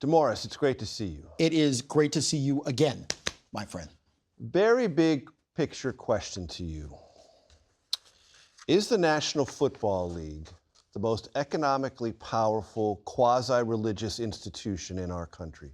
DeMaurice, it's great to see you. It is great to see you again, my friend. Very big picture question to you. Is the National Football League the most economically powerful quasi-religious institution in our country?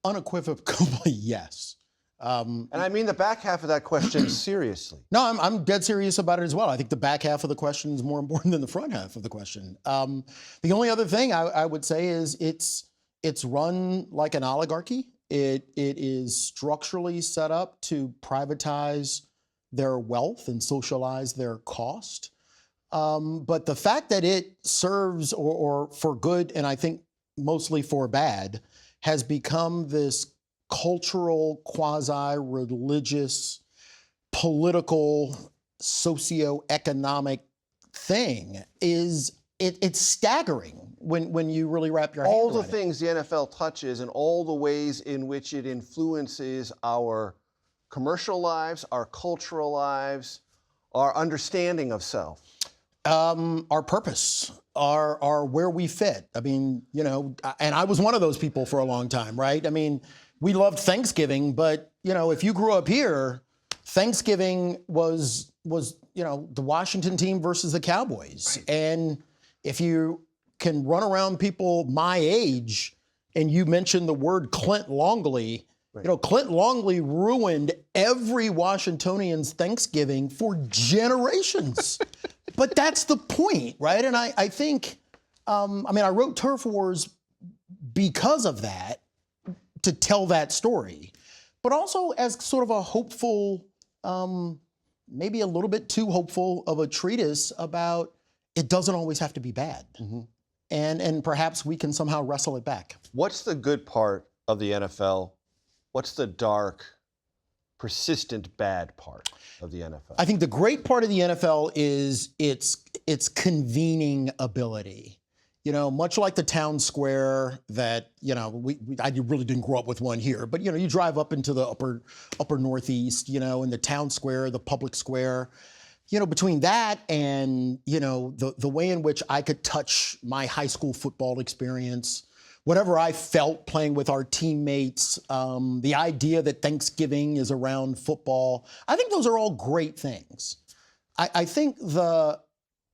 Unequivocally, yes. And I mean the back half of that question seriously. No, I'm dead serious about it as well. I think the back half of the question is more important than the front half of the question. The only other thing I would say is it's run like an oligarchy. It is structurally set up to privatize their wealth and socialize their cost. But the fact that it serves or for good, and I think mostly for bad, has become this cultural, quasi-religious, political, socio-economic thing it's staggering when you really wrap your hand around it. All the things the NFL touches and all the ways in which it influences our commercial lives, our cultural lives, our understanding of self. Our purpose, our where we fit. I mean, you know, and I was one of those people for a long time, right? I mean, we loved Thanksgiving, but, you know, if you grew up here, Thanksgiving was you know, the Washington team versus the Cowboys. Right. And if you can run around people my age and you mentioned the word Clint Longley, right. You know, Clint Longley ruined every Washingtonian's Thanksgiving for generations. But that's the point, right? And I think, I mean, I wrote Turf Wars because of that, to tell that story, but also as sort of a hopeful, maybe a little bit too hopeful of a treatise about it doesn't always have to be bad. Mm-hmm. And perhaps we can somehow wrestle it back. What's the good part of the NFL? What's the dark, persistent bad part of the NFL? I think the great part of the NFL is its convening ability. You know, much like the town square that, you know, I really didn't grow up with one here, but, you know, you drive up into the upper Northeast, you know, in the town square, the public square, you know, between that and, you know, the way in which I could touch my high school football experience, whatever I felt playing with our teammates, the idea that Thanksgiving is around football, I think those are all great things. I think the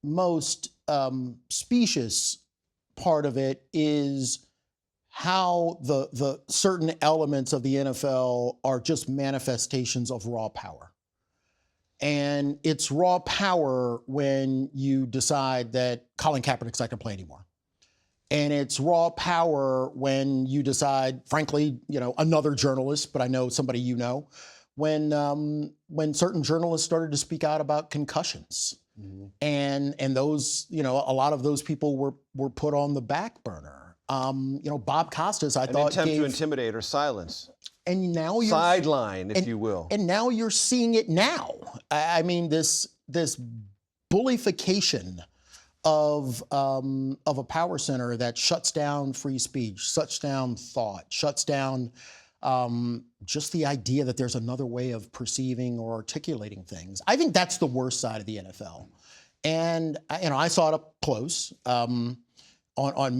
most specious part of it is how the certain elements of the NFL are just manifestations of raw power. And it's raw power when you decide that Colin Kaepernick's not going to play anymore. And it's raw power when you decide, frankly, you know, another journalist, but I know somebody you know, when certain journalists started to speak out about concussions. Mm-hmm. And those, you know, a lot of those people were put on the back burner. You know, Bob Costas, I thought, attempt to intimidate or silence. And now you're sideline, if you will. And now you're seeing it now. I mean, this bullification of a power center that shuts down free speech, shuts down thought, shuts down just the idea that there's another way of perceiving or articulating things. I think that's the worst side of the NFL. And, you know, I saw it up close. On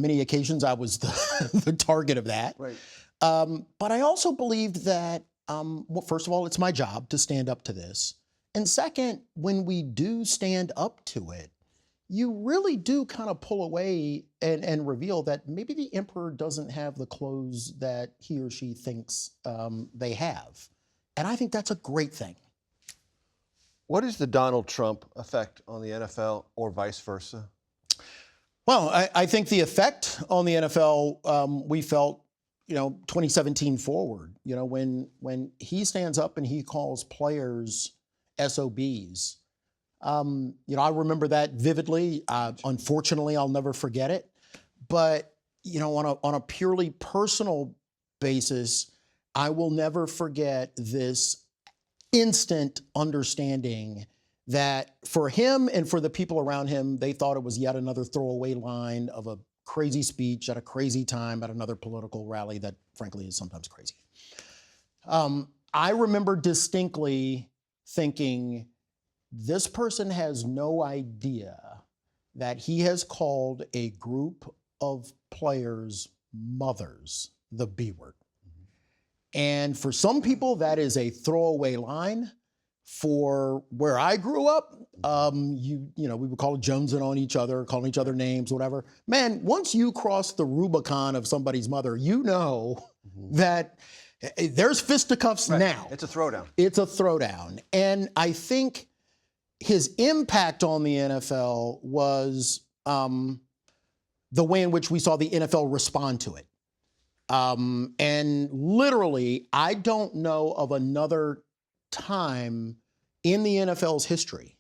many occasions, I was the target of that. Right. But I also believed that, well, first of all, it's my job to stand up to this. And second, when we do stand up to it, you really do kind of pull away and reveal that maybe the emperor doesn't have the clothes that he or she thinks they have. And I think that's a great thing. What is the Donald Trump effect on the NFL or vice versa? Well, I think the effect on the NFL, we felt, you know, 2017 forward, you know, when he stands up and he calls players SOBs. You know, I remember that vividly. Unfortunately, I'll never forget it. But, you know, on a purely personal basis, I will never forget this instant understanding that for him and for the people around him, they thought it was yet another throwaway line of a crazy speech at a crazy time at another political rally that, frankly, is sometimes crazy. I remember distinctly thinking, this person has no idea that he has called a group of players mothers the B word. And for some people, that is a throwaway line. For where I grew up, you know, we would call it jonesing on each other, calling each other names, whatever. Man, once you cross the Rubicon of somebody's mother, you know that there's fisticuffs now. It's a throwdown. It's a throwdown. And I think his impact on the NFL was the way in which we saw the NFL respond to it. And literally, I don't know of another time in the NFL's history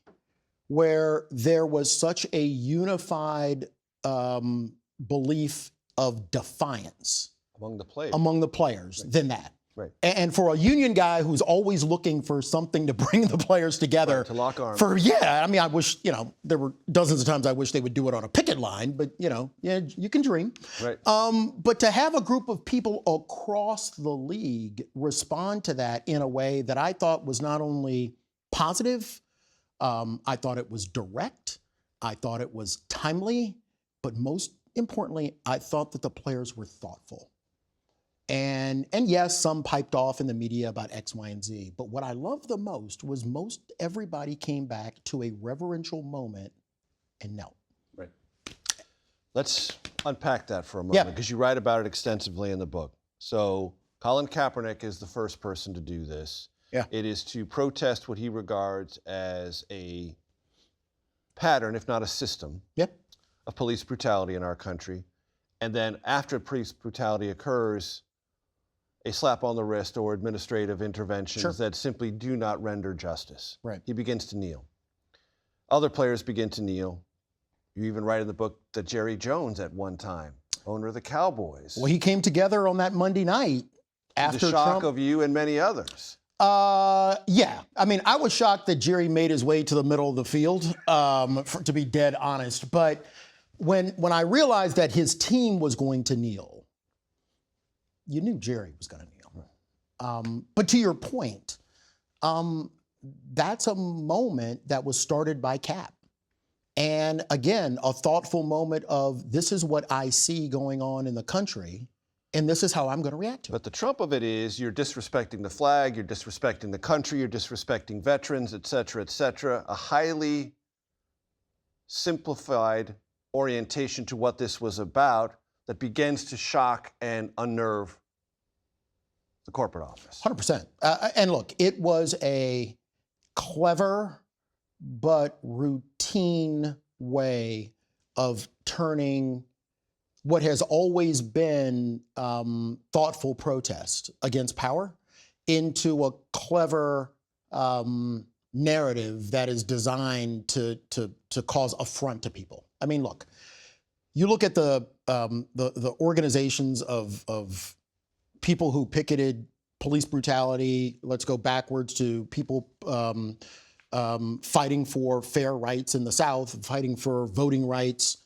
where there was such a unified belief of defiance Among the players. right. than that. Right. And for a union guy who's always looking for something to bring the players together. Right, to lock arms. I mean, I wish, you know, there were dozens of times I wish they would do it on a picket line, but, you know, yeah, you can dream. Right. But to have a group of people across the league respond to that in a way that I thought was not only positive, I thought it was direct, I thought it was timely, but most importantly, I thought that the players were thoughtful. And yes, some piped off in the media about X, Y, and Z. But what I loved the most was most everybody came back to a reverential moment and knelt. Right. Let's unpack that for a moment, because you write about it extensively in the book. So Colin Kaepernick is the first person to do this. Yeah. It is to protest what he regards as a pattern, if not a system, of police brutality in our country. And then after police brutality occurs, a slap on the wrist or administrative interventions that simply do not render justice. Right. He begins to kneel. Other players begin to kneel. You even write in the book that Jerry Jones at one time, owner of the Cowboys. Well, he came together on that Monday night after the shock Trump. of you and many others. Yeah. I mean, I was shocked that Jerry made his way to the middle of the field, to be dead honest. But when I realized that his team was going to kneel, you knew Jerry was going to kneel. But to your point, that's a moment that was started by Cap. And again, a thoughtful moment of this is what I see going on in the country, and this is how I'm going to react to it. But the trump of it is you're disrespecting the flag, you're disrespecting the country, you're disrespecting veterans, et cetera, a highly simplified orientation to what this was about that begins to shock and unnerve the corporate office. 100%. And look, it was a clever but routine way of turning what has always been thoughtful protest against power into a clever narrative that is designed to cause affront to people. I mean, look, you look at the organizations of people who picketed police brutality. Let's go backwards to people fighting for fair rights in the South, fighting for voting rights.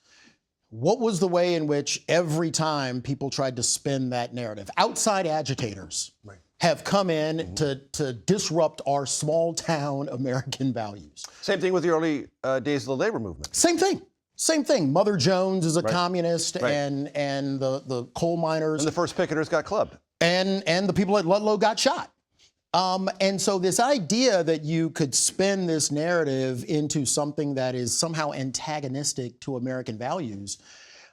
What was the way in which every time people tried to spin that narrative? Outside agitators have come in to disrupt our small town American values. Same thing with the early days of the labor movement. Same thing. Same thing. Mother Jones is a communist, and the coal miners. And the first picketers got clubbed. And the people at Ludlow got shot. And so this idea that you could spin this narrative into something that is somehow antagonistic to American values,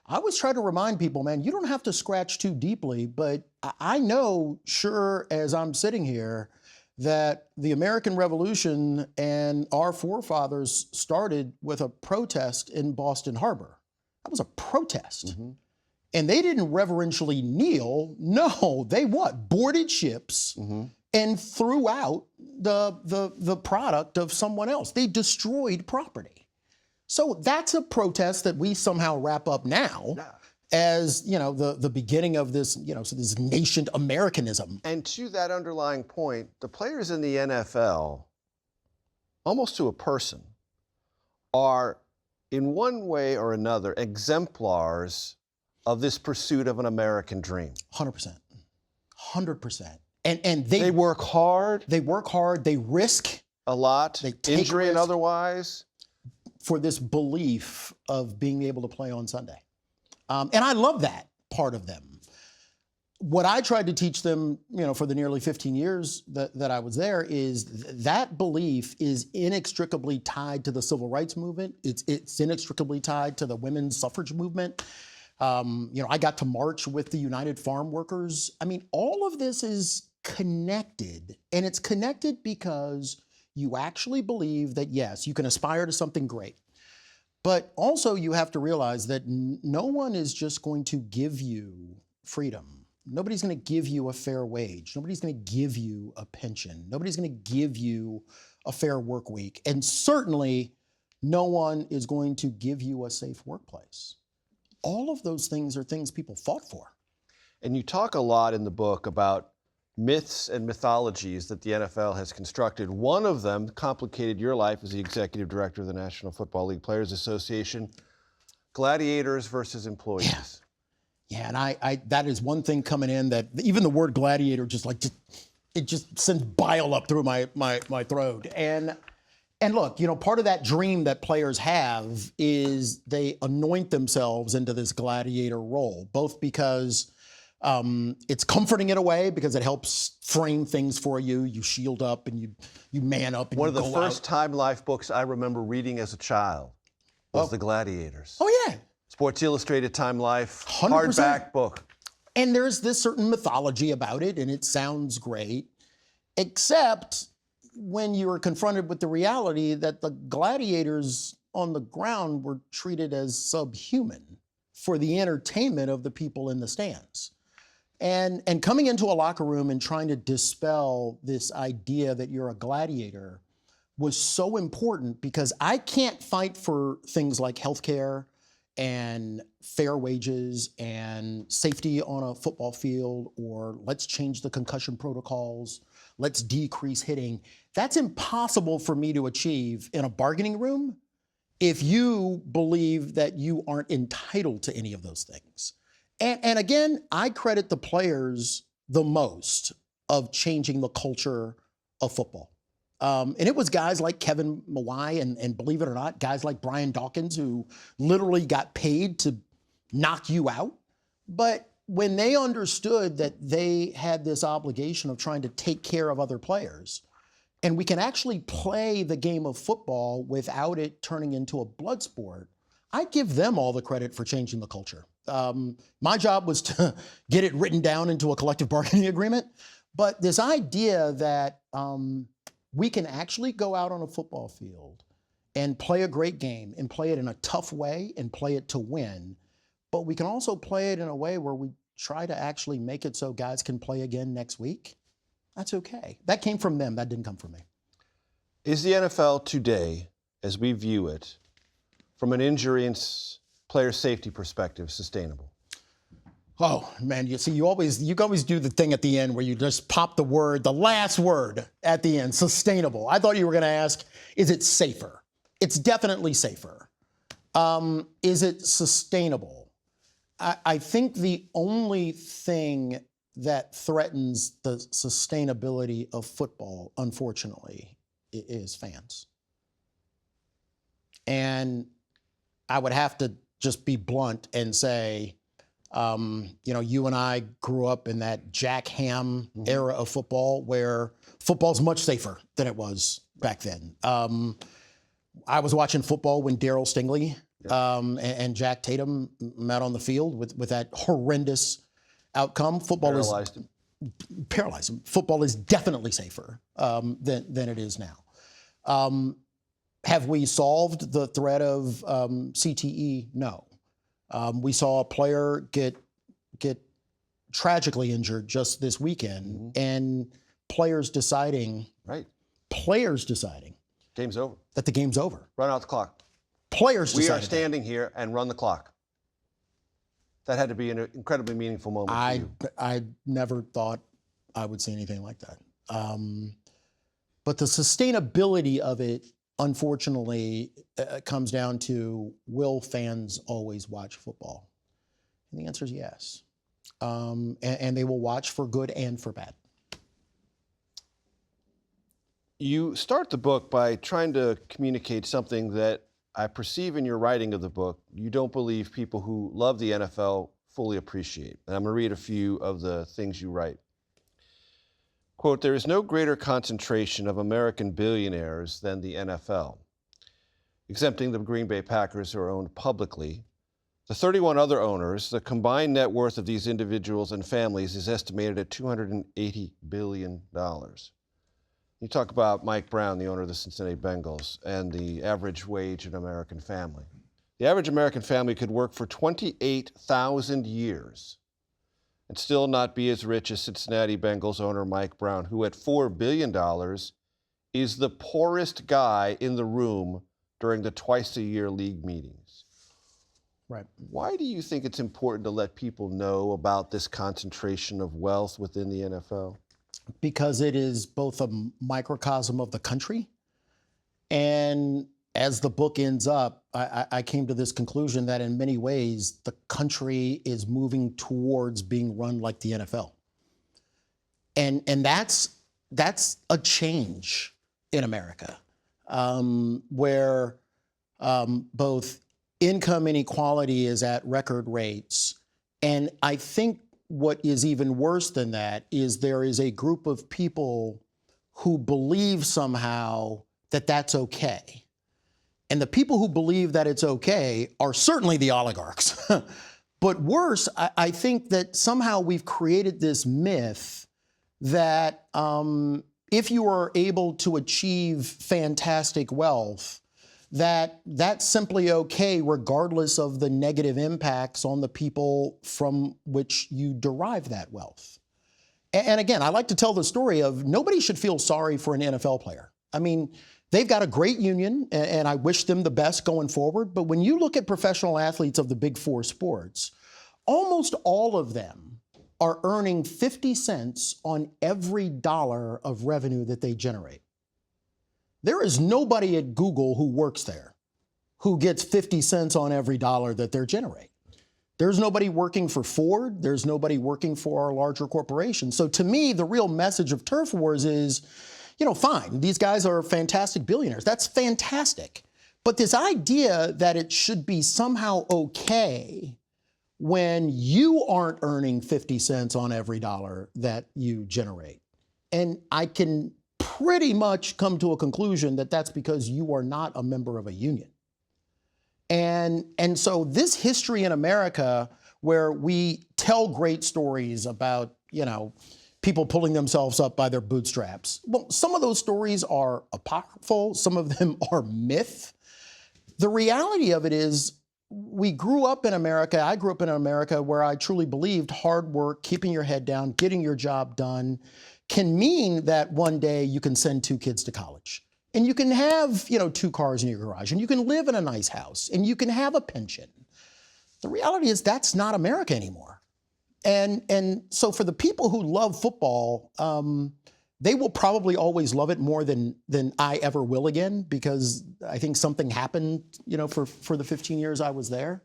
I always try to remind people, man, you don't have to scratch too deeply, but I know, sure as I'm sitting here, that the American Revolution and our forefathers started with a protest in Boston Harbor. That was a protest. And they didn't reverentially kneel. No, they what? Boarded ships and threw out the product of someone else. They destroyed property. So that's a protest that we somehow wrap up now as, you know, the beginning of this, you know, so this nascent Americanism. And to that underlying point, the players in the NFL, almost to a person, are in one way or another exemplars of this pursuit of an American dream. 100%. 100%. And they work hard. They work hard. They risk a lot, they take injury and risk otherwise, for this belief of being able to play on Sunday. And I love that part of them. What I tried to teach them, for the nearly 15 years that I was there, is that belief is inextricably tied to the civil rights movement. It's inextricably tied to the women's suffrage movement. I got to march with the United Farm Workers. I mean, all of this is connected, and it's connected because you actually believe that, yes, you can aspire to something great, but also you have to realize that no one is just going to give you freedom. Nobody's going to give you a fair wage. Nobody's going to give you a pension. Nobody's going to give you a fair work week. And certainly no one is going to give you a safe workplace. All of those things are things people fought for. And you talk a lot in the book about myths and mythologies that the NFL has constructed. One of them complicated your life as the executive director of the National Football League Players Association. Gladiators versus employees. Yeah, and I that is one thing coming in that even the word gladiator it just sends bile up through my throat. And look, part of that dream that players have is they anoint themselves into this gladiator role, both because it's comforting in a way because it helps frame things for you. You shield up and you man up and One you of the go first out. Time Life books I remember reading as a child was The Gladiators. Oh, yeah. Sports Illustrated Time Life, 100%. hardback book. And there's this certain mythology about it, and it sounds great, except when you are confronted with the reality that the gladiators on the ground were treated as subhuman for the entertainment of the people in the stands. And coming into a locker room and trying to dispel this idea that you're a gladiator was so important, because I can't fight for things like healthcare and fair wages and safety on a football field, or let's change the concussion protocols, let's decrease hitting. That's impossible for me to achieve in a bargaining room if you believe that you aren't entitled to any of those things. And again, I credit the players the most of changing the culture of football. And it was guys like Kevin Mawai and believe it or not, guys like Brian Dawkins who literally got paid to knock you out. But when they understood that they had this obligation of trying to take care of other players, and we can actually play the game of football without it turning into a blood sport, I give them all the credit for changing the culture. My job was to get it written down into a collective bargaining agreement. But this idea that we can actually go out on a football field and play a great game and play it in a tough way and play it to win, but we can also play it in a way where we try to actually make it so guys can play again next week. That's okay. That came from them. That didn't come from me. Is the NFL today, as we view it, from an injury and player safety perspective, sustainable? Oh, man, you always do the thing at the end where you just pop the last word at the end, sustainable. I thought you were going to ask, is it safer? It's definitely safer. Is it sustainable? I think the only thing that threatens the sustainability of football, unfortunately, is fans. And I would have to just be blunt and say, you and I grew up in that Jack Ham era of football where football's much safer than it was back then. I was watching football when Darryl Stingley and Jack Tatum met on the field with that horrendous outcome. Paralyzed him. Football is definitely safer than it is now. Have we solved the threat of CTE? No. We saw a player get tragically injured just this weekend, and players deciding Game's over. That the game's over. Run out the clock. Players We decided are standing here and run the clock. That had to be an incredibly meaningful moment for you. I never thought I would see anything like that. But the sustainability of it, unfortunately, comes down to, will fans always watch football? And the answer is yes. And they will watch for good and for bad. You start the book by trying to communicate something that I perceive in your writing of the book. You don't believe people who love the NFL fully appreciate. And I'm going to read a few of the things you write. Quote, there is no greater concentration of American billionaires than the NFL. Exempting the Green Bay Packers, who are owned publicly, the 31 other owners, the combined net worth of these individuals and families is estimated at $280 billion. You talk about Mike Brown, the owner of the Cincinnati Bengals, and the average wage in an American family. The average American family could work for 28,000 years and still not be as rich as Cincinnati Bengals owner Mike Brown, who at $4 billion is the poorest guy in the room during the twice-a-year league meetings. Right. Why do you think it's important to let people know about this concentration of wealth within the NFL? Because it is both a microcosm of the country, and as the book ends up, I came to this conclusion that in many ways, the country is moving towards being run like the NFL. And that's a change in America, where both income inequality is at record rates. And I think what is even worse than that is there is a group of people who believe somehow that that's okay. And the people who believe that it's okay are certainly the oligarchs. But worse, I think that somehow we've created this myth that if you are able to achieve fantastic wealth, that's simply okay regardless of the negative impacts on the people from which you derive that wealth. And again, I like to tell the story of nobody should feel sorry for an NFL player. I mean, they've got a great union, and I wish them the best going forward. But when you look at professional athletes of the big four sports, almost all of them are earning 50 cents on every dollar of revenue that they generate. There is nobody at Google who works there who gets 50 cents on every dollar that they're generating. There's nobody working for Ford. There's nobody working for our larger corporations. So to me, the real message of turf wars is, you know, fine, these guys are fantastic billionaires. That's fantastic. But this idea that it should be somehow okay when you aren't earning 50 cents on every dollar that you generate. And I can pretty much come to a conclusion that that's because you are not a member of a union. And so this history in America where we tell great stories about, you know, people pulling themselves up by their bootstraps. Well, some of those stories are apocryphal, some of them are myth. The reality of it is we grew up in America, I grew up in America where I truly believed hard work, keeping your head down, getting your job done can mean that one day you can send 2 kids to college. And you can have, you know, 2 cars in your garage, and you can live in a nice house, and you can have a pension. The reality is that's not America anymore. And so for the people who love football, they will probably always love it more than I ever will again, because I think something happened, you know, for the 15 years I was there.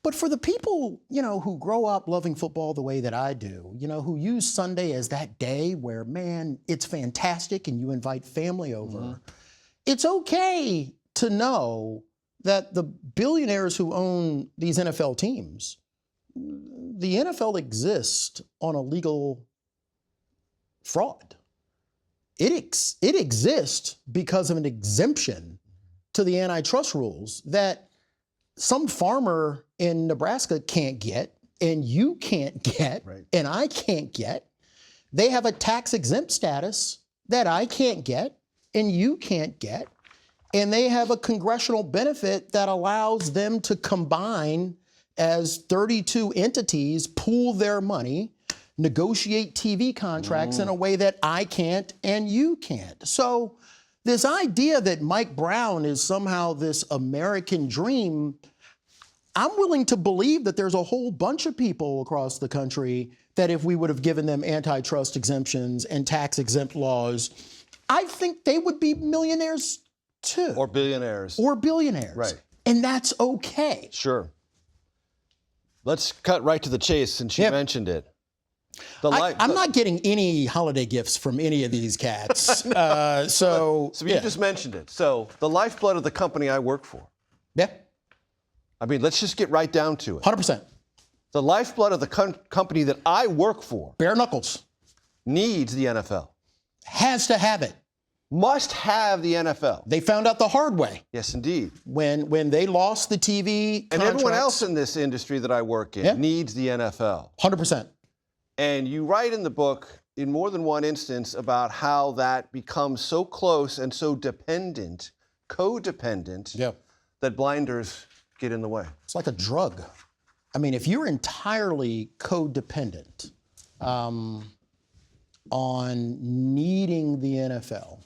But for the people, you know, who grow up loving football the way that I do, you know, who use Sunday as that day where, man, it's fantastic and you invite family over, it's okay to know that the billionaires who own these NFL teams, the NFL exists on a legal fraud. It exists because of an exemption to the antitrust rules that some farmer in Nebraska can't get, and you can't get, right, and I can't get. They have a tax exempt status that I can't get and you can't get. And they have a congressional benefit that allows them to combine as 32 entities, pool their money, negotiate TV contracts in a way that I can't and you can't. So this idea that Mike Brown is somehow this American dream, I'm willing to believe that there's a whole bunch of people across the country that if we would have given them antitrust exemptions and tax exempt laws, I think they would be millionaires too. Or billionaires. Or billionaires. Right. And that's okay. Sure. Let's cut right to the chase since you mentioned it. I'm not getting any holiday gifts from any of these cats. So you just mentioned it. So the lifeblood of the company I work for. Yeah. I mean, let's just get right down to it. 100%. The lifeblood of the company that I work for Bare knuckles. needs the NFL. Has to have it. Must have the NFL. They found out the hard way Yes, indeed. when they lost the TV And everyone contracts. else in this industry that I work in Yeah. needs the NFL. 100%. And you write in the book, in more than one instance, about how that becomes so close and so dependent, codependent, Yeah. that blinders get in the way. It's like a drug. I mean, if you're entirely codependent on needing the NFL,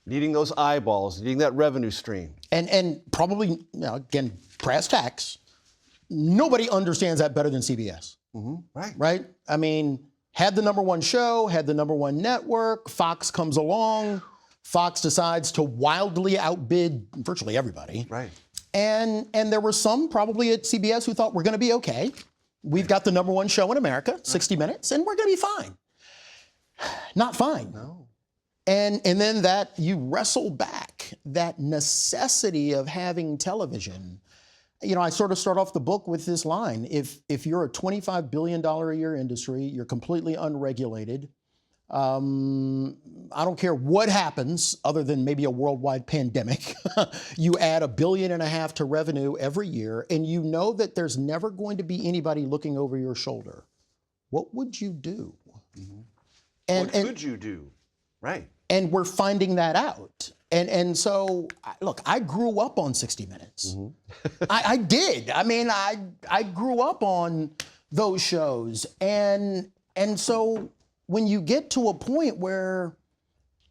Needing those eyeballs, needing that revenue stream. and probably, you know, again, brass tacks, nobody understands that better than CBS, Right. right? I mean, had the number one show, had the number one network, Fox comes along, Fox decides to wildly outbid virtually everybody. Right. And there were some probably at CBS who thought we're going to be okay. We've got the number one show in America, 60 Minutes, and we're going to be fine. Not fine. No. And then that you wrestle back that necessity of having television. You know, I sort of start off the book with this line: if you're a $25 billion a year industry, you're completely unregulated. I don't care what happens, other than maybe a worldwide pandemic. You add $1.5 billion to revenue every year, and you know that there's never going to be anybody looking over your shoulder. What would you do? What could you do? Right. And we're finding that out. And so, look, I grew up on 60 Minutes. I did. I mean, I grew up on those shows. And so when you get to a point where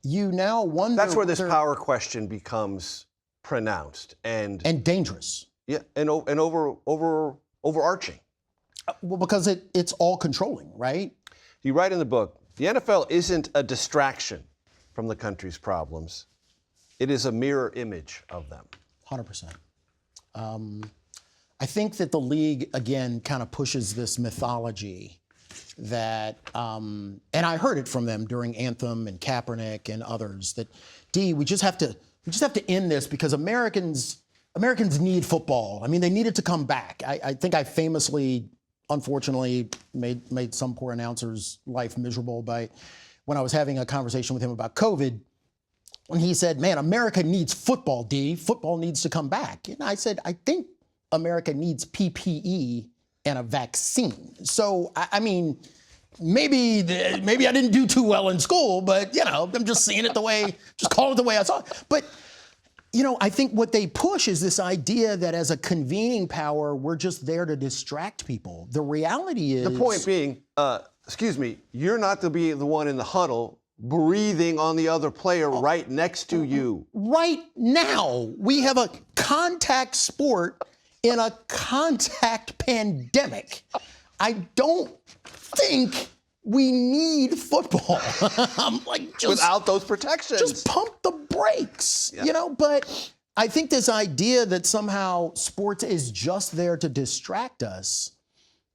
you now wonder... That's where this power question becomes pronounced and dangerous. Yeah, and overarching. Well, because it's all controlling, right? You write in the book, the NFL isn't a distraction from the country's problems. It is a mirror image of them. 100%. I think that the league, again, kind of pushes this mythology that, and I heard it from them during Anthem and Kaepernick and others, that, we just have to end this because Americans need football. I mean, they need it to come back. I think I famously, unfortunately, made some poor announcer's life miserable by when I was having a conversation with him about COVID. When he said, man, America needs football, D. Football needs to come back. And I said, I think America needs PPE and a vaccine. So, I mean, maybe I didn't do too well in school, but, you know, I'm just seeing it just call it the way I saw it. But, you know, I think what they push is this idea that as a convening power, we're just there to distract people. The reality is... The point being, you're not to be the one in the huddle breathing on the other player right next to you. Right now, we have a contact sport in a contact pandemic. I don't think we need football. I'm like, without those protections. Just pump the brakes, you know? But I think this idea that somehow sports is just there to distract us,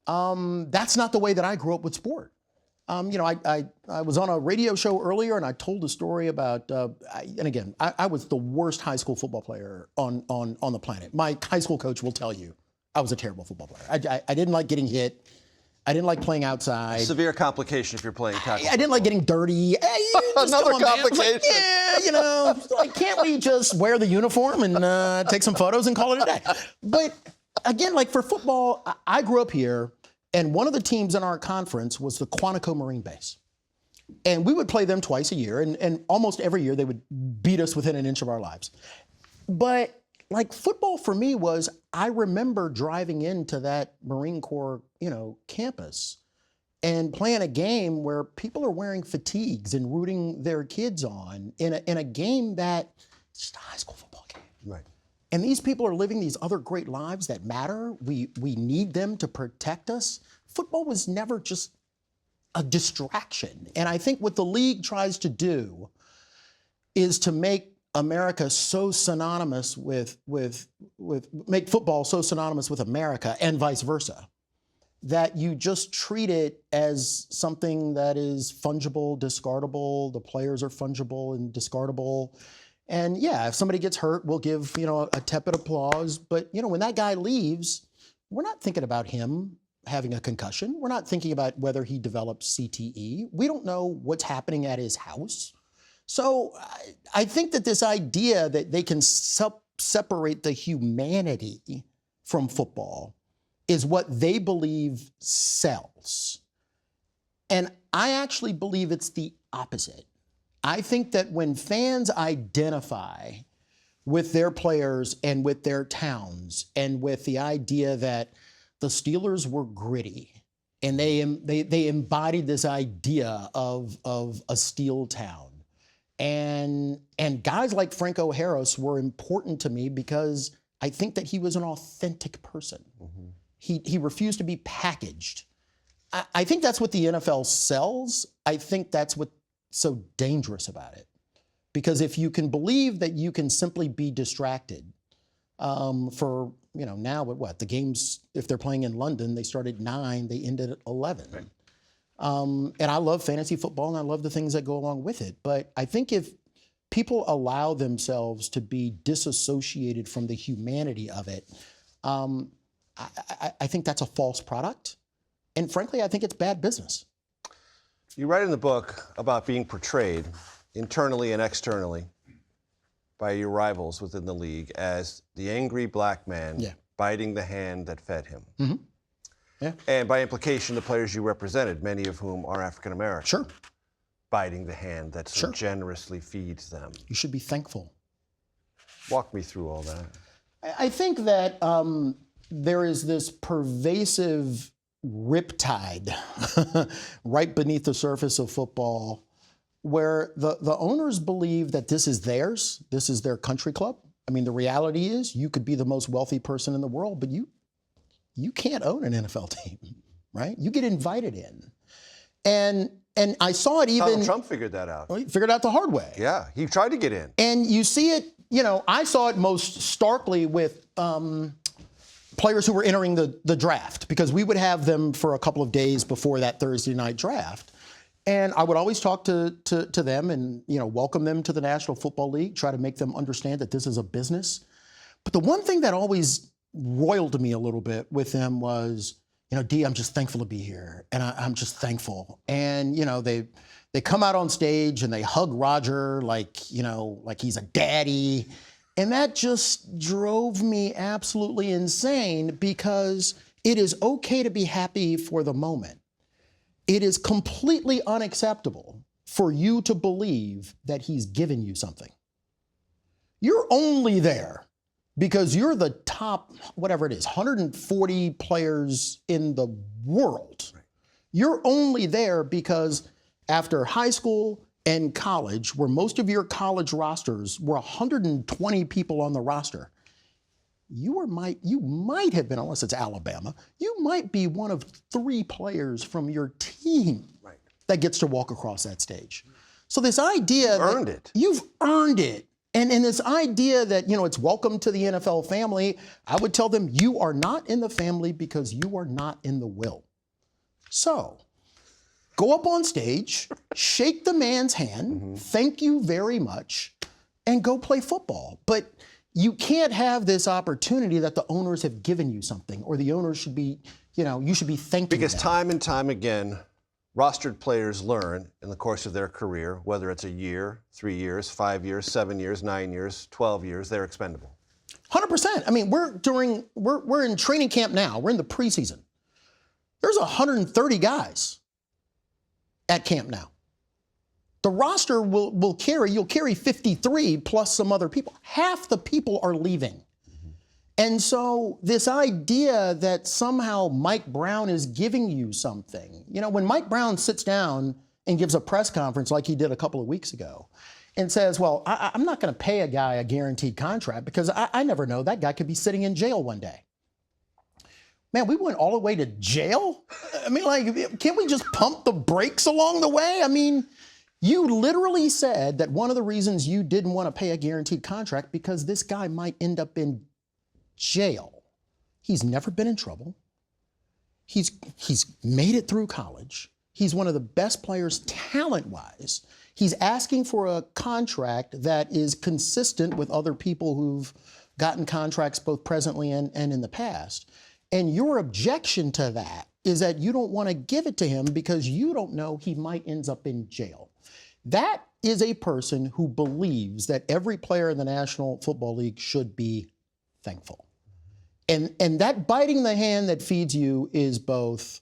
that's not the way that I grew up with sport. You know, I was on a radio show earlier and I told a story about, and again, I was the worst high school football player on the planet. My high school coach will tell you I was a terrible football player. I didn't like getting hit. I didn't like playing outside. Severe complication if you're playing tackle. I didn't like getting dirty. Hey, Another complication. Like, yeah, you know, like, can't we just wear the uniform and take some photos and call it a day? But again, like for football, I grew up here. And one of the teams in our conference was the Quantico Marine Base. And we would play them twice a year, and almost every year they would beat us within an inch of our lives. But like football for me was, I remember driving into that Marine Corps, you know, campus and playing a game where people are wearing fatigues and rooting their kids on in a game that it's just a high school football game. Right. And these people are living these other great lives that matter. We need them to protect us. Football was never just a distraction. And I think what the league tries to do is to make America so synonymous with make football so synonymous with America and vice versa, that you just treat it as something that is fungible, discardable. The players are fungible and discardable. And yeah, if somebody gets hurt, we'll give, you know, a tepid applause. But, you know, when that guy leaves, we're not thinking about him. having a concussion. We're not thinking about whether he developed CTE. We don't know what's happening at his house. So I think that this idea that they can separate the humanity from football is what they believe sells. And I actually believe it's the opposite. I think that when fans identify with their players and with their towns and with the idea that the Steelers were gritty and they embodied this idea of a steel town. And guys like Franco Harris were important to me because I think that he was an authentic person. Mm-hmm. He refused to be packaged. I think that's what the NFL sells. I think that's what's so dangerous about it. Because if you can believe that you can simply be distracted for, now what? The games, if they're playing in London, they start at 9, they end at 11. Right. And I love fantasy football and I love the things that go along with it. But I think if people allow themselves to be disassociated from the humanity of it, I think that's a false product. And frankly, I think it's bad business. You write in the book about being portrayed internally and externally by your rivals within the league as the angry black man biting the hand that fed him. Mm-hmm. Yeah. And by implication, the players you represented, many of whom are African American, sure, biting the hand that so generously feeds them. You should be thankful. Walk me through all that. I think that there is this pervasive riptide right beneath the surface of football where the owners believe that this is theirs, this is their country club. I mean, the reality is you could be the most wealthy person in the world, but you can't own an NFL team, right? You get invited in. And I saw it even... Donald Trump figured that out. Well, he figured it out the hard way. Yeah, he tried to get in. And you see it, I saw it most starkly with players who were entering the draft, because we would have them for a couple of days before that Thursday night draft. And I would always talk to them and, welcome them to the National Football League, try to make them understand that this is a business. But the one thing that always roiled me a little bit with them was, D, I'm just thankful to be here. And I'm just thankful. And, they come out on stage and they hug Roger like he's a daddy. And that just drove me absolutely insane, because it is okay to be happy for the moment. It is completely unacceptable for you to believe that he's given you something. You're only there because you're the top, whatever it is, 140 players in the world. Right. You're only there because after high school and college, where most of your college rosters were 120 people on the roster, you might have been, unless it's Alabama, you might be one of 3 players from your team that gets to walk across that stage. So this idea you've earned it. And this idea that, it's welcome to the NFL family, I would tell them you are not in the family because you are not in the will. So go up on stage, shake the man's hand, thank you very much, and go play football. But you can't have this opportunity that the owners have given you something, or the owners should be, you should be thanking them. Because time and time again, rostered players learn in the course of their career, whether it's a year, 3 years, 5 years, 7 years, 9 years, 12 years, they're expendable. 100%. I mean, we're in training camp now. We're in the preseason. There's 130 guys at camp now. The roster you'll carry 53 plus some other people. Half the people are leaving. Mm-hmm. And so this idea that somehow Mike Brown is giving you something, when Mike Brown sits down and gives a press conference like he did a couple of weeks ago and says, well, I'm not going to pay a guy a guaranteed contract because I never know, that guy could be sitting in jail one day. Man, we went all the way to jail? I mean, can't we just pump the brakes along the way? I mean, you literally said that one of the reasons you didn't want to pay a guaranteed contract because this guy might end up in jail. He's never been in trouble. He's made it through college. He's one of the best players talent-wise. He's asking for a contract that is consistent with other people who've gotten contracts both presently and in the past. And your objection to that is that you don't want to give it to him because you don't know he might end up in jail. That is a person who believes that every player in the National Football League should be thankful. And that biting the hand that feeds you is both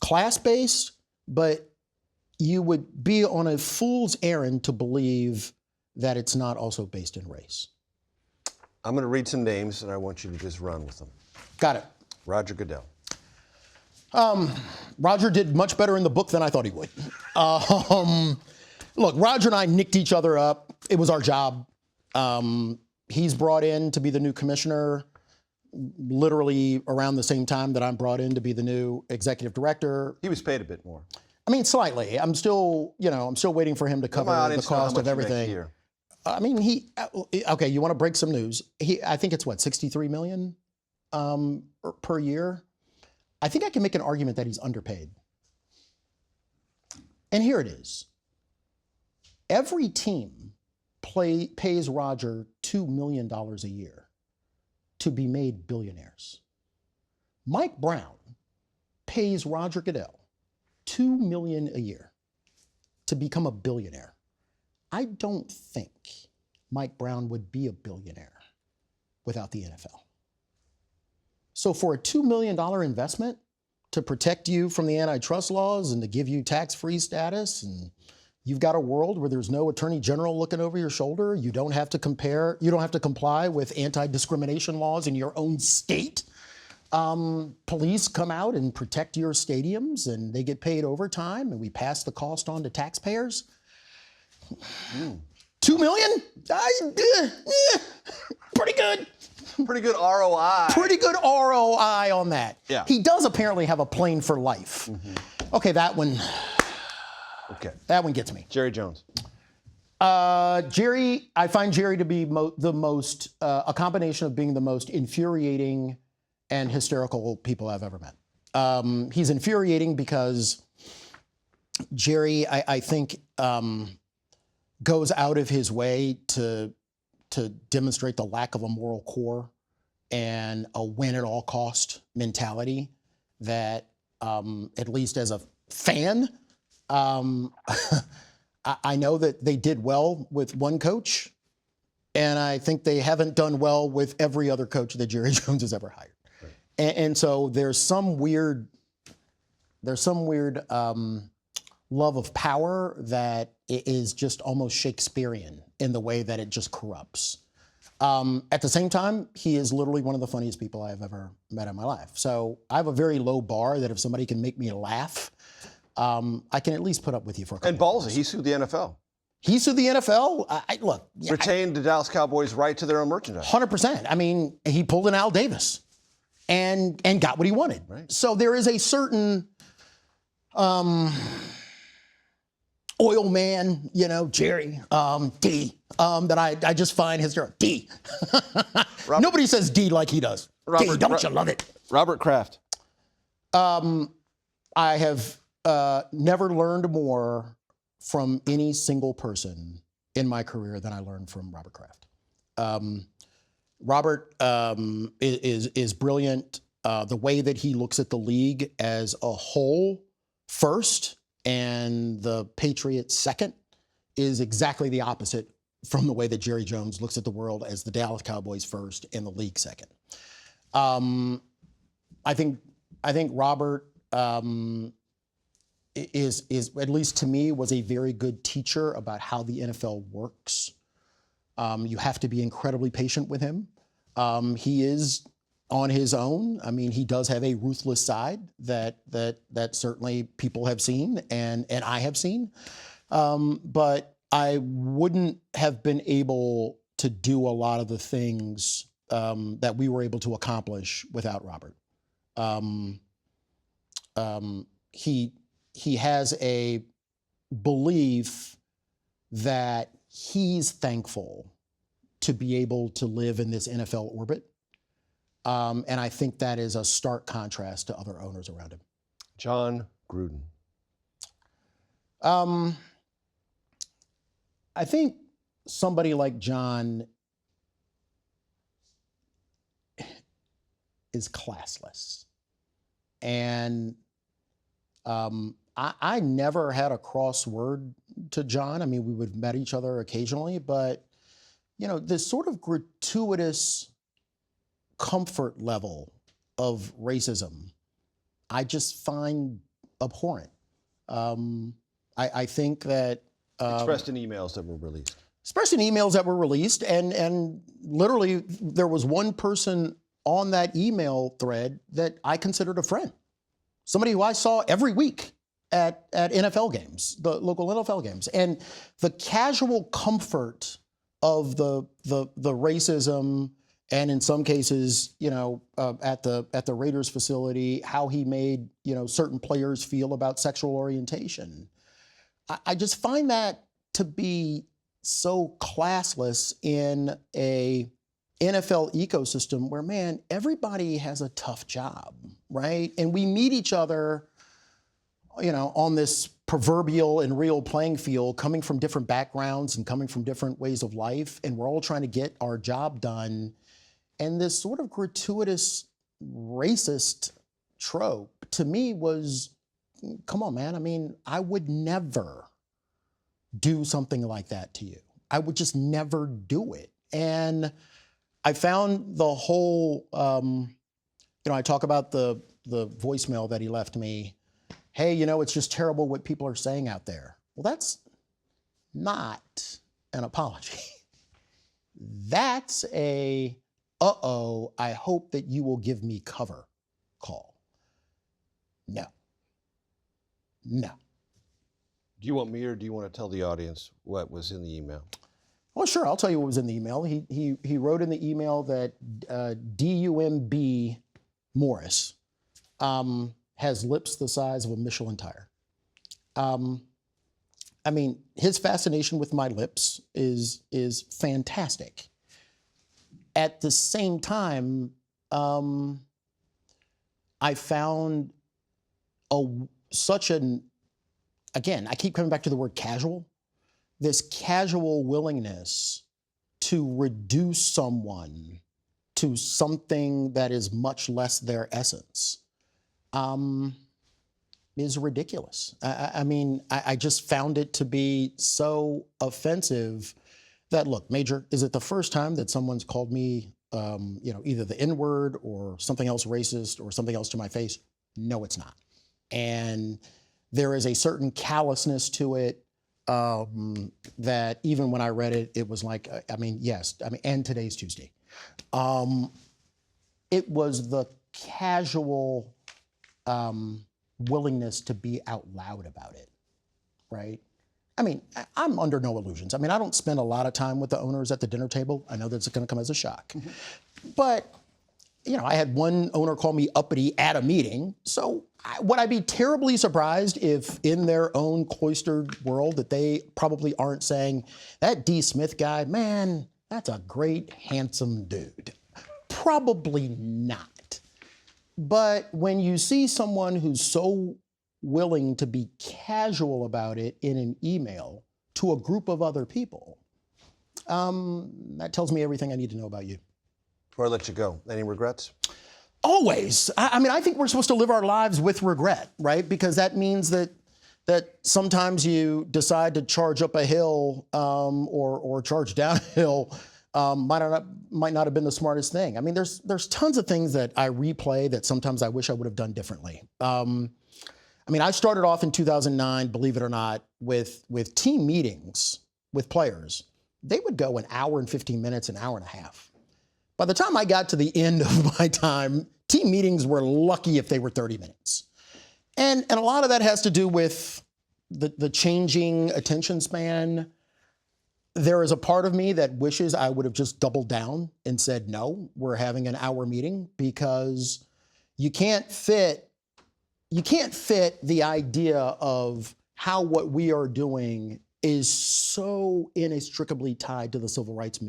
class-based, but you would be on a fool's errand to believe that it's not also based in race. I'm going to read some names, and I want you to just run with them. Got it. Roger Goodell. Roger did much better in the book than I thought he would. Look, Roger and I nicked each other up. It was our job. He's brought in to be the new commissioner literally around the same time that I'm brought in to be the new executive director. He was paid a bit more. I mean, slightly. I'm still waiting for him to cover the cost of everything. I mean, okay, you want to break some news. I think it's what, 63 million per year? I think I can make an argument that he's underpaid. And here it is. Every team pays Roger $2 million a year to be made billionaires. Mike Brown pays Roger Goodell $2 million a year to become a billionaire. I don't think Mike Brown would be a billionaire without the NFL. So for a $2 million investment to protect you from the antitrust laws and to give you tax-free status, and you've got a world where there's no attorney general looking over your shoulder, you don't have to comply with anti-discrimination laws in your own state. Police come out and protect your stadiums, and they get paid overtime, and we pass the cost on to taxpayers. $2 million? Pretty good. Pretty good ROI. Pretty good ROI on that. Yeah. He does apparently have a plane for life. Okay, that one. Okay. That one gets me. Jerry Jones. I find Jerry to be a combination of being the most infuriating and hysterical people I've ever met. He's infuriating because Jerry, I think, goes out of his way to demonstrate the lack of a moral core and a win-at-all-cost mentality that, at least as a fan, I know that they did well with one coach, and I think they haven't done well with every other coach that Jerry Jones has ever hired. Right. And so there's some weird love of power that is just almost Shakespearean in the way that it just corrupts. At the same time, he is literally one of the funniest people I have ever met in my life. So I have a very low bar that if somebody can make me laugh, I can at least put up with you for a couple And ballsy, he sued the NFL. He sued the NFL? Look. Retained the Dallas Cowboys' right to their own merchandise. 100%. I mean, he pulled an Al Davis and got what he wanted. Right. So there is a certain oil man, Jerry, D, that I just find hysterical. D. Nobody says D like he does. D, don't you love it? Robert Kraft. I have never learned more from any single person in my career than I learned from Robert Kraft. Robert is brilliant. The way that he looks at the league as a whole first and the Patriots second is exactly the opposite from the way that Jerry Jones looks at the world as the Dallas Cowboys first and the league second. I think Robert is at least to me was a very good teacher about how the NFL works. You have to be incredibly patient with him. He is on his own. I mean, he does have a ruthless side that certainly people have seen and I have seen. But I wouldn't have been able to do a lot of the things that we were able to accomplish without Robert. He has a belief that he's thankful to be able to live in this NFL orbit. And I think that is a stark contrast to other owners around him. John Gruden. I think somebody like John is classless. And I never had a cross word to John. I mean, we would have met each other occasionally, but this sort of gratuitous comfort level of racism, I just find abhorrent. I think that expressed in emails that were released. And literally there was one person on that email thread that I considered a friend, somebody who I saw every week at NFL games, the local NFL games, and the casual comfort of the racism, and in some cases, at the Raiders facility, how he made certain players feel about sexual orientation. I just find that to be so classless in a NFL ecosystem where, man, everybody has a tough job, right? And we meet each other, on this proverbial and real playing field, coming from different backgrounds and coming from different ways of life, and we're all trying to get our job done. And this sort of gratuitous racist trope to me was, come on, man. I mean, I would never do something like that to you. I would just never do it. And I found the whole, I talk about the voicemail that he left me. Hey, it's just terrible what people are saying out there. Well, that's not an apology. That's a, I hope that you will give me cover call. No. Do you want me, or do you want to tell the audience what was in the email? Well, sure. I'll tell you what was in the email. He wrote in the email that DUMB Morris has lips the size of a Michelin tire. I mean, his fascination with my lips is fantastic. At the same time, I found again, I keep coming back to the word casual, this casual willingness to reduce someone to something that is much less their essence, is ridiculous. I just found it to be so offensive that, look, Major, is it the first time that someone's called me, either the N-word or something else racist or something else to my face? No, it's not. And there is a certain callousness to it that even when I read it, it was like, yes, and today's Tuesday. It was the casual willingness to be out loud about it, right? I'm under no illusions. I don't spend a lot of time with the owners at the dinner table. I know that's going to come as a shock. Mm-hmm. But, I had one owner call me uppity at a meeting. So would I be terribly surprised if in their own cloistered world that they probably aren't saying, that D. Smith guy, man, that's a great, handsome dude? Probably not. But when you see someone who's so willing to be casual about it in an email to a group of other people, that tells me everything I need to know about you. Before I let you go, any regrets? Always. I think we're supposed to live our lives with regret, right? Because that means that sometimes you decide to charge up a hill or charge down a hill. Might not have been the smartest thing. There's tons of things that I replay that sometimes I wish I would have done differently. I started off in 2009, believe it or not, with team meetings with players. They would go an hour and 15 minutes, an hour and a half. By the time I got to the end of my time, team meetings were lucky if they were 30 minutes. And a lot of that has to do with the changing attention span. There is a part of me that wishes I would have just doubled down and said, no, we're having an hour meeting, because you can't fit the idea of how what we are doing is so inextricably tied to the civil rights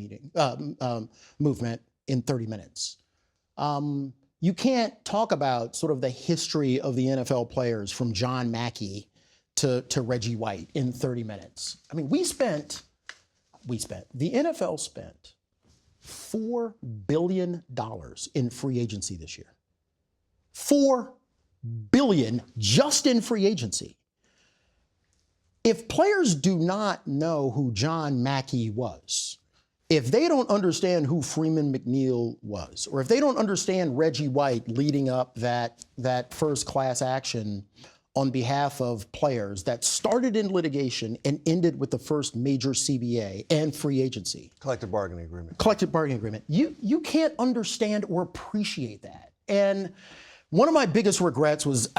movement in 30 minutes. You can't talk about sort of the history of the NFL players from John Mackey to Reggie White in 30 minutes. The NFL spent $4 billion in free agency this year. $4 billion just in free agency. If players do not know who John Mackey was, if they don't understand who Freeman McNeil was, or if they don't understand Reggie White leading up that first class action on behalf of players that started in litigation and ended with the first major CBA and free agency. Collective bargaining agreement. Collective bargaining agreement. You can't understand or appreciate that. And one of my biggest regrets was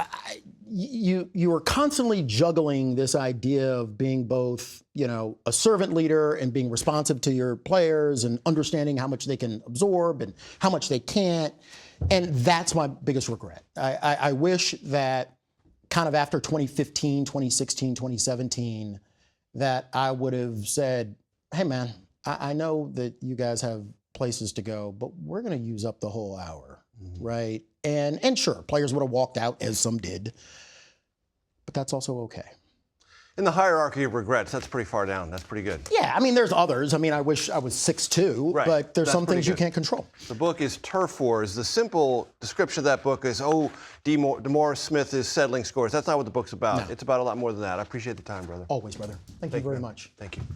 you were constantly juggling this idea of being both, a servant leader and being responsive to your players and understanding how much they can absorb and how much they can't. And that's my biggest regret. I wish that kind of after 2015, 2016, 2017, that I would have said, hey man, I know that you guys have places to go, but we're going to use up the whole hour, right? And sure, players would have walked out, as some did, but that's also okay. In the hierarchy of regrets, that's pretty far down. That's pretty good. Yeah, I mean, there's others. I mean, I wish I was 6'2", right. but there's some things you good. can't control. The book is Turf Wars. The simple description of that book is, DeMaurice Smith is settling scores. That's not what the book's about. No. It's about a lot more than that. I appreciate the time, brother. Always, brother. Thank you very much. Thank you.